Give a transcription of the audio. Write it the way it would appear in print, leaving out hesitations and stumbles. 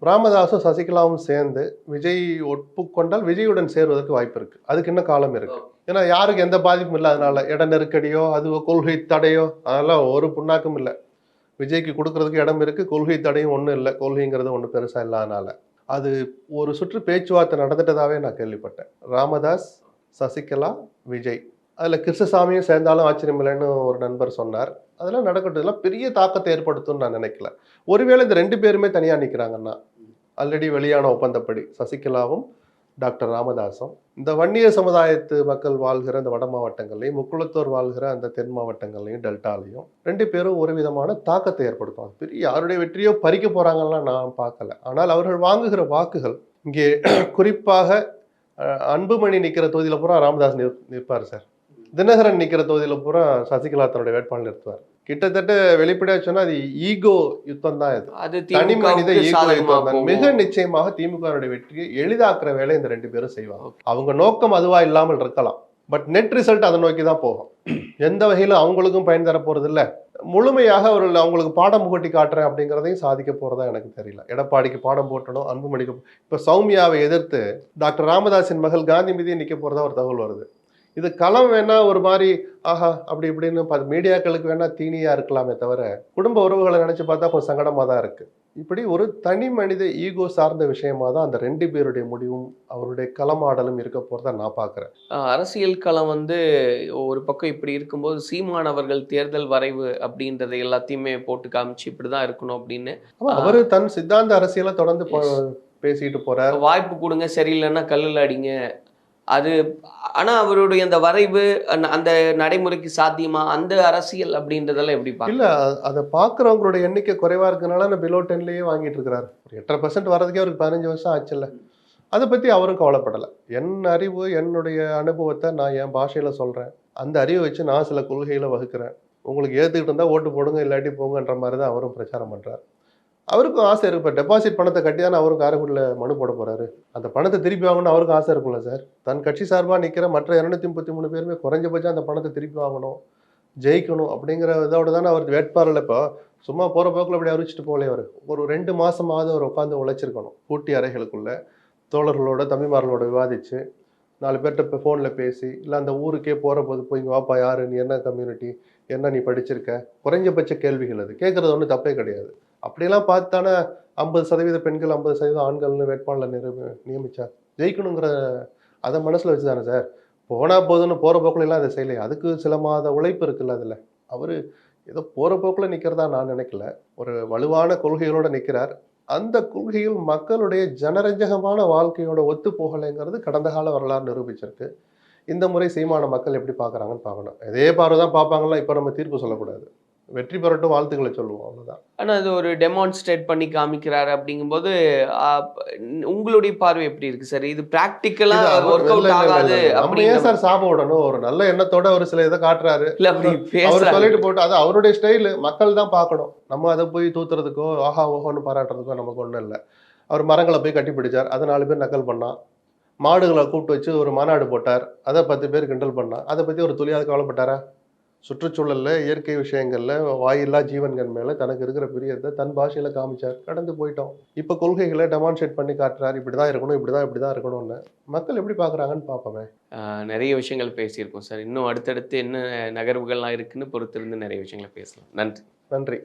ராமதாஸும் சசிகலாவும் சேர்ந்து விஜய் ஒப்புக்கொண்டால் விஜயுடன் சேருவதற்கு வாய்ப்பு இருக்கு. அதுக்கு இன்னும் காலம் இருக்கு. ஏன்னா யாருக்கு எந்த பாதிப்பும் இல்லை. அதனால இட நெருக்கடியோ அது கொள்கை தடையோ அதெல்லாம் ஒரு புண்ணாக்கும் இல்லை. விஜய்க்கு கொடுக்கறதுக்கு இடம் இருக்கு. கொள்கை தடையும் ஒன்றும் இல்லை. கொள்கைங்கிறது ஒன்றும் பெருசா இல்லாதனால அது ஒரு சுற்று பேச்சுவார்த்தை நடந்துட்டதாவே நான் கேள்விப்பட்டேன். ராமதாஸ், சசிகலா, விஜய், அதில் கிருஷ்ணசாமியும் சேர்ந்தாலும் ஆச்சரியம் இல்லைன்னு ஒரு நண்பர் சொன்னார். அதெல்லாம் நடக்கட்டும். இதெல்லாம் பெரிய தாக்கத்தை ஏற்படுத்தும்னு நான் நினைக்கல. ஒருவேளை இந்த 2 பேருமே தனியாக நிற்கிறாங்கன்னா, ஆல்ரெடி வெளியான ஒப்பந்தப்படி சசிகலாவும் டாக்டர் ராமதாஸும் இந்த வன்னிய சமுதாயத்து மக்கள் வாழ்கிற இந்த வட மாவட்டங்கள்லையும், முக்குளத்தோர் வாழ்கிற அந்த தென் மாவட்டங்கள்லையும், டெல்டாலையும் 2 பேரும் ஒரு விதமான தாக்கத்தை ஏற்படுத்தும். அது பெரிய யாருடைய வெற்றியோ பறிக்க போறாங்கலாம் நான் பார்க்கல. ஆனால் அவர்கள் வாங்குகிற வாக்குகள் இங்கே குறிப்பாக அன்புமணி நிற்கிற தொகுதியில் பூரா ராமதாஸ் நிற்பார் சார். தினகரன் நிற்கிற தொகுதியில் பூரா சசிகலா தன்னுடைய வேட்பாளர் நிறுத்துவார். கிட்டத்தட்ட வெளிப்படையா சொன்னா அது ஈகோ யுத்தம் தான். இது தனி மனித ஈகோ யுத்தம் தான். மிக நிச்சயமாக திமுகவுடைய வெற்றியை எளிதாக்குற வேலை இந்த 2 பேரும் செய்வாங்க. அவங்க நோக்கம் அதுவா இல்லாமல் இருக்கலாம். பட் நெட் ரிசல்ட் அதை நோக்கி தான் போகும். எந்த வகையிலும் அவங்களுக்கும் பயன் தர போறது இல்லை. முழுமையாக அவங்களுக்கு பாடம் புகட்டி காட்டுறேன் அப்படிங்கிறதையும் சாதிக்க போறதா எனக்கு தெரியல. எடப்பாடிக்கு பாடம் போட்டணும், அன்புமணிக்கு. இப்ப சௌமியாவை எதிர்த்து டாக்டர் ராமதாஸின் மகள் காந்தி மீதியை நிக்க போறதா ஒரு தகவல் வருது. இது களம் வேணா ஒரு மாதிரி ஆஹா அப்படி இப்படின்னு மீடியாக்களுக்கு வேணா தீனியா இருக்கலாமே தவிர குடும்ப உறவுகளை நினைச்சு பார்த்தா கொஞ்சம் சங்கடமா தான் இருக்கு. இப்படி ஒரு தனி மனித ஈகோ சார்ந்த விஷயமா தான் அந்த 2 பேருடைய முடிவும் அவருடைய களமாடலும் இருக்க போறதா நான் பாக்குறேன். அரசியல் களம் ஒரு பக்கம் இப்படி இருக்கும்போது சீமான் அவர்கள் தேர்தல் வரைவு அப்படின்றத எல்லாத்தையுமே போட்டு காமிச்சு இப்படிதான் இருக்கணும் அப்படின்னு அவரு தன் சித்தாந்த அரசியலை தொடர்ந்து பேசிட்டு போறார். வாய்ப்பு கொடுங்க, சரியில்லைன்னா கல்லுல அடிங்க. அது ஆனா அவருடைய அந்த வரைவு அந்த நடைமுறைக்கு சாத்தியமா அந்த அரசியல் அப்படின்றதெல்லாம் எப்படி இல்ல அதை பாக்குறவங்களுடைய எண்ணிக்கை குறைவா இருக்கனால பிலோ 10லயே வாங்கிட்டு இருக்கிறாரு. 8% வர்றதுக்கே அவருக்கு 15 வருஷம் ஆச்சுல்ல. அதை பத்தி அவரும் கவலைப்படலை. என் அறிவு, என்னுடைய அனுபவத்தை நான் என் பாஷையில சொல்றேன். அந்த அறிவை வச்சு நான் சில கொள்கைகளை வகுக்கிறேன். உங்களுக்கு ஏத்துக்கிட்டு இருந்தா ஓட்டு போடுங்க, இல்லாட்டி போங்கன்ற மாதிரி தான் அவரும் பிரச்சாரம் பண்றாரு. அவருக்கும் ஆசை இருக்கு. இப்போ டெபாசிட் பணத்தை கட்டி தானே அவரும் காரைக்குடியில் மனு போட போறாரு. அந்த பணத்தை திருப்பி வாங்கணும் அவருக்கும் ஆசை இருக்கும்ல சார். தன் கட்சி சார்பாக நிற்கிற மற்ற 233 பேருமே குறைஞ்சபட்சம் அந்த பணத்தை திருப்பி வாங்கணும், ஜெயிக்கணும் அப்படிங்கிற இதோட தானே அவர் வேட்பாளர். இப்போ சும்மா போகிற போக்கில் அப்படி அறிவிச்சிட்டு போகலே. அவர் ஒரு 2 மாசமாவது அவர் உட்காந்து உழைச்சிருக்கணும். கூட்டி அறைகளுக்குள்ள தோழர்களோட தம்பிமார்களோட விவாதிச்சு 4 பேர்கிட்ட இப்போ ஃபோனில் பேசி, இல்லை அந்த ஊருக்கே போகிற போது போய் இங்கே வாப்பா யாரு, நீ என்ன கம்யூனிட்டி, என்ன நீ படிச்சிருக்க, குறைஞ்சபட்ச கேள்விகள் அது கேட்குறது ஒன்றும் தப்பே கிடையாது. அப்படியெல்லாம் பார்த்தானே 50% பெண்கள் 50% ஆண்கள்னு வேட்பாளர் நியமிச்சார். ஜெயிக்கணுங்கிற அதை மனசில் வச்சு தானே சார். போனா போதுன்னு போகிற போக்கில் எல்லாம் அதை செய்யலை. அதுக்கு சில மாத உழைப்பு இருக்குல்ல. அதில் அவர் ஏதோ போகிற போக்கில் நிற்கிறதா நான் நினைக்கல. ஒரு வலுவான கொள்கைகளோடு நிற்கிறார். அந்த கொள்கையில் மக்களுடைய ஜனரஞ்சகமான வாழ்க்கையோட ஒத்து போகலைங்கிறது கடந்த கால வரலாறு நிரூபிச்சிருக்கு. இந்த முறை சீமான மக்கள் எப்படி பார்க்குறாங்கன்னு பார்க்கணும். இதே பார்வை தான் பார்ப்பாங்கலாம். இப்போ நம்ம தீர்ப்பு சொல்லக்கூடாது. வெற்றி பெறட்டும், வாழ்த்துக்களை சொல்லுவோம், அவ்வளவுதான். ஆனா அது ஒரு டெமான்ஸ்ட்ரேட் பண்ணி காமிக்கிறாரு அப்படிங்கும்போது உங்களுடைய பார்வை எப்படி இருக்கு சார்? இது பிராக்டிக்கலா ஒர்க் அவுட் ஆகாது. அப்படியே சார் சாப விடணும். ஒரு நல்ல எண்ணத்தோட ஒரு சில இதை காட்டுறாரு. அவர் சொல்லிட்டு போட்டு அது அவருடைய ஸ்டைலு. மக்கள் தான் பார்க்கணும். நம்ம அதை போய் தூத்துறதுக்கோ ஆஹா ஓஹோன்னு பாராட்டுறதுக்கோ நமக்கு ஒன்றும் இல்லை. அவர் மரங்களை போய் கட்டி பிடிச்சார். அதை 4 பேர் நக்கல் பண்ணான். மாடுகளை கூப்பிட்டு வச்சு ஒரு மாநாடு போட்டார். அதை 10 பேர் கிண்டல் பண்ணான். அதை பத்தி ஒரு துளியாவது கவலைப்பட்டாரா? சுற்றுச்சூழல்ல, இயற்கை விஷயங்கள்ல, வாயில்லா ஜீவன்கள் மேல தனக்கு இருக்கிற பிரியத்தை தன் பாஷையில காமிச்சார். கடந்து போயிட்டோம். இப்ப கொள்கைகளை டெமான்ஸ்ட்ரேட் பண்ணி காட்டுறாரு. இப்படிதான் இருக்கணும், இப்படிதான் இருக்கணும்னு. மக்கள் எப்படி பாக்குறாங்கன்னு பார்ப்போமே. நிறைய விஷயங்கள் பேசியிருக்கோம் சார். இன்னும் அடுத்தடுத்து என்ன நகர்வுகள்லாம் இருக்குன்னு பொறுத்திருந்து நிறைய விஷயங்களை பேசலாம். நன்றி.